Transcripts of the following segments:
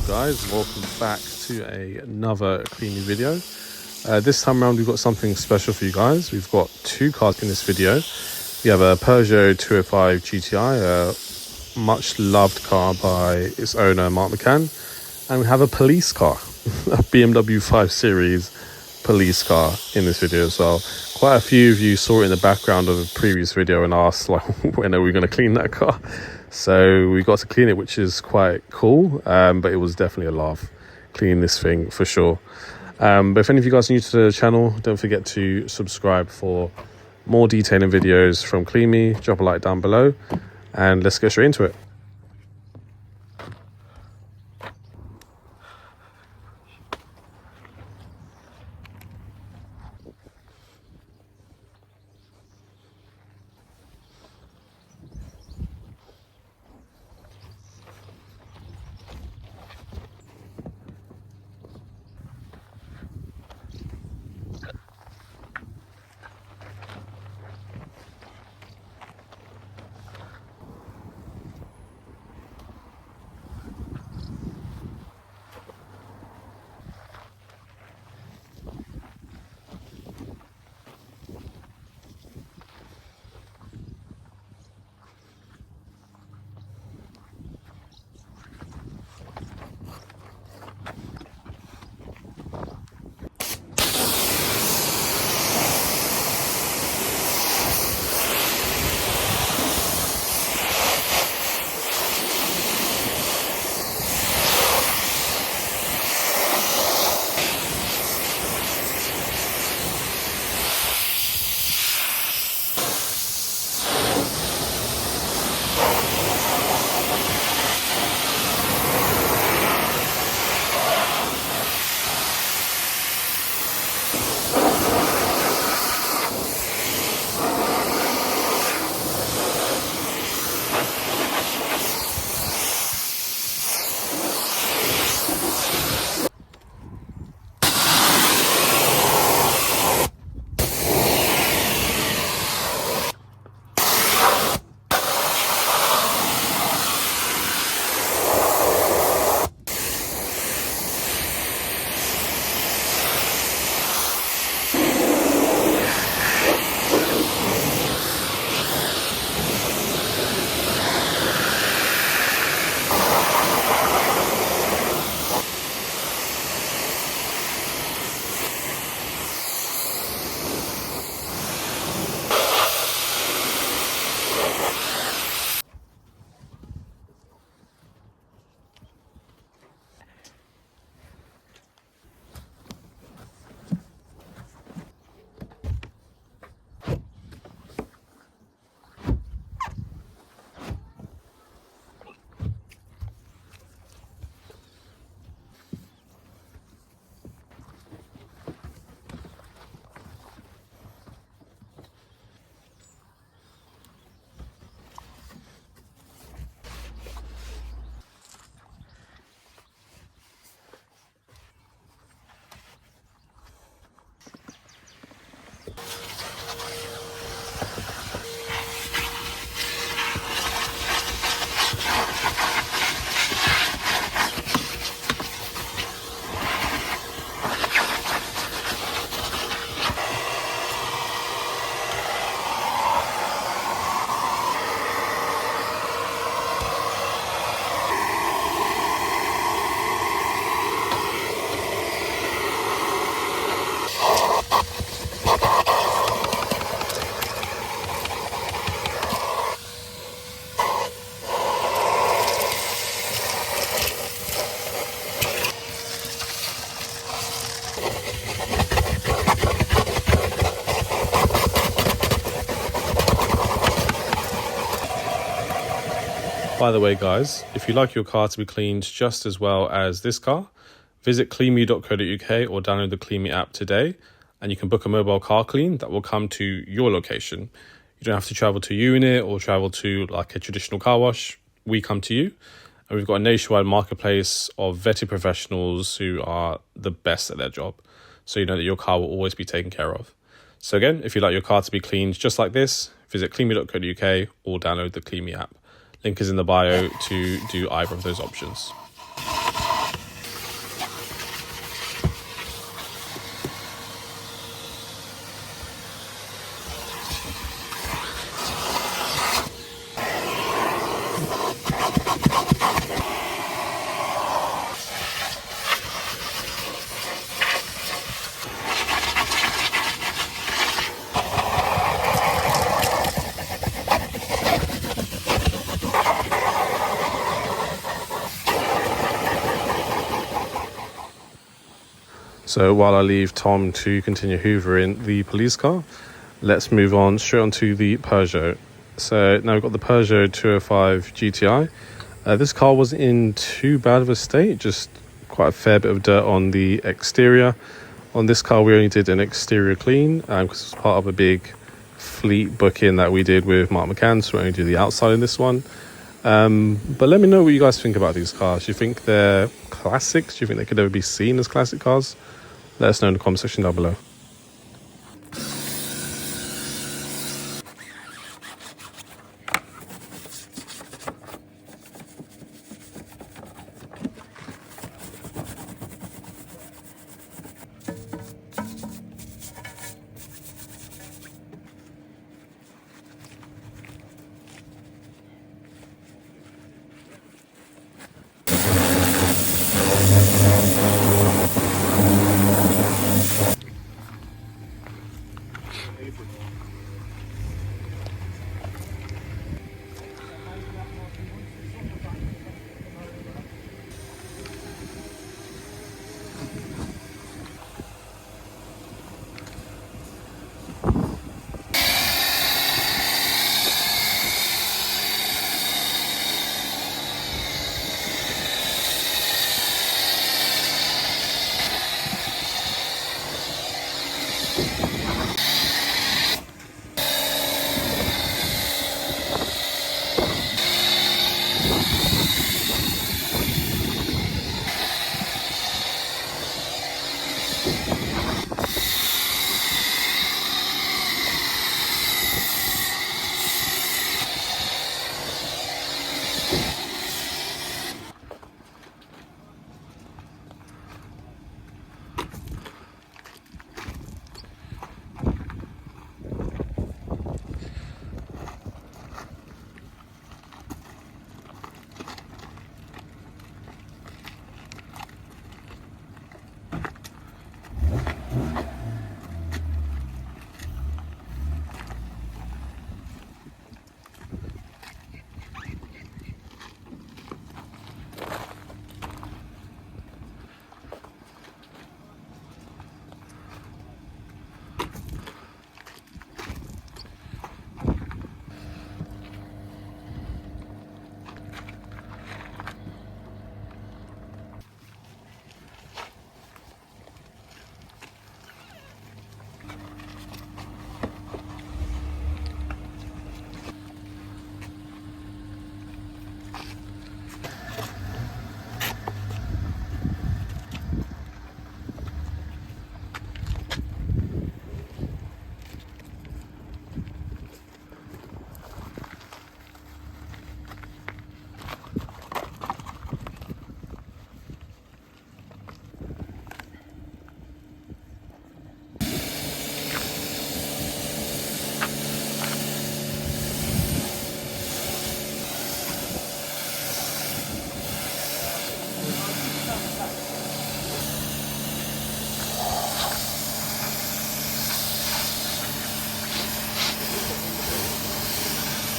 guys, welcome back to another cleaning video. This time around we've got something special for you guys. We've got two cars in this video. We have a Peugeot 205 GTI, a much loved car by its owner Mark McCann, and we have a police car, a BMW 5 Series police car in this video as well. Quite a few of you saw it in the background of a previous video and asked like, when are we going to clean that car? So we got to clean it, which is quite cool, but it was definitely a laugh cleaning this thing for sure. But if any of you guys are new to the channel, don't forget to subscribe for more detailing videos from Clean Me. Drop a like down below and let's get straight into it. By the way guys, if you'd like your car to be cleaned just as well as this car, visit cleanme.co.uk or download the Clean Me app today and you can book a mobile car clean that will come to your location. You don't have to travel to a unit or travel to like a traditional car wash. We come to you, and we've got a nationwide marketplace of vetted professionals who are the best at their job. So you know that your car will always be taken care of. So again, if you'd like your car to be cleaned just like this, visit cleanme.co.uk or download the Clean Me app. Link is in the bio to do either of those options. So while I leave Tom to continue hoovering the police car, let's move on straight on to the Peugeot. So now we've got the Peugeot 205 GTI. This car wasn't in too bad of a state, just quite a fair bit of dirt on the exterior. On this car, we only did an exterior clean because it was part of a big fleet booking that we did with Mark McCann, so we only do the outside in this one. But let me know what you guys think about these cars. Do you think they're classics? Do you think they could ever be seen as classic cars? Let us know in the comment section down below.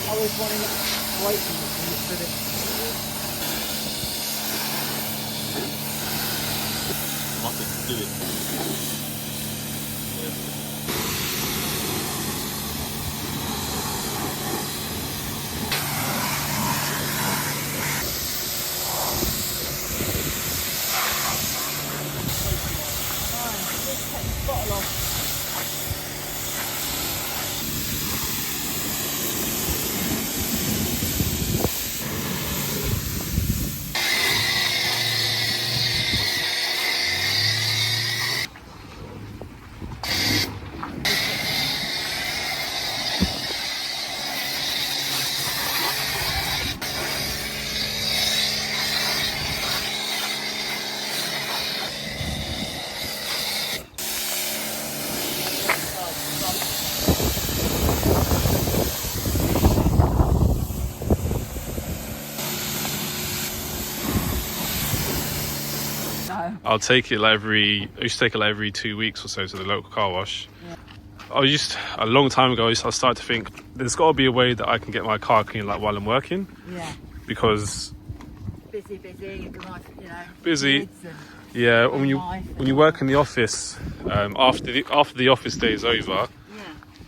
Always wanting it white and you put it. Must do it. I'll take it I used to take it like every 2 weeks or so to the local car wash. Yeah. A long time ago, I started to think there's got to be a way that I can get my car clean like while I'm working. Yeah. Because Busy, you know, busy. kids and... Yeah, when you work in the office, after the office day is over, Yeah.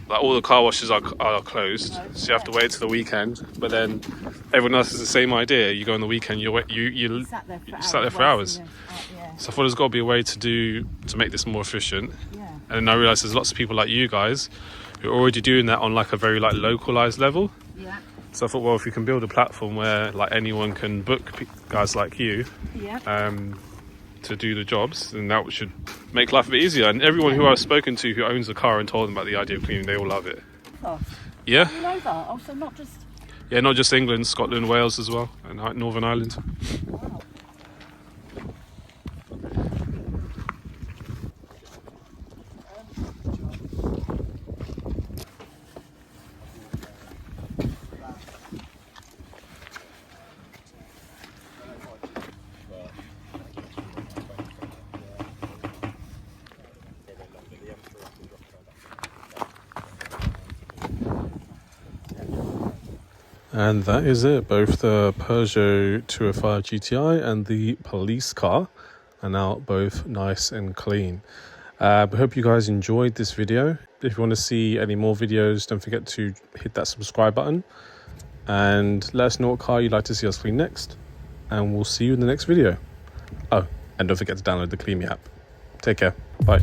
like all the car washes are closed, so you have to wait till the weekend. But then everyone else has the same idea. You go on the weekend, you Sat there for hours. sat there for hours. Yeah. So I thought there's got to be a way to make this more efficient. Yeah. And then I realised there's lots of people like you guys who are already doing that on like a very like localized level. Yeah. So I thought, well, if we can build a platform where like anyone can book guys like you, Yeah. to do the jobs, then that should make life a bit easier. And everyone who I've spoken to who owns a car and told them about the idea of cleaning, they all love it. Oh, Yeah, all over. Also, not just. yeah, not just England, Scotland, Wales as well, and Northern Ireland. Wow. And that is it. Both the Peugeot 205 GTI and the police car are now both nice and clean. I hope you guys enjoyed this video. If you want to see any more videos, don't forget to hit that subscribe button and let us know what car you'd like to see us clean next. And we'll see you in the next video. Oh, and don't forget to download the Clean Me app. Take care. Bye.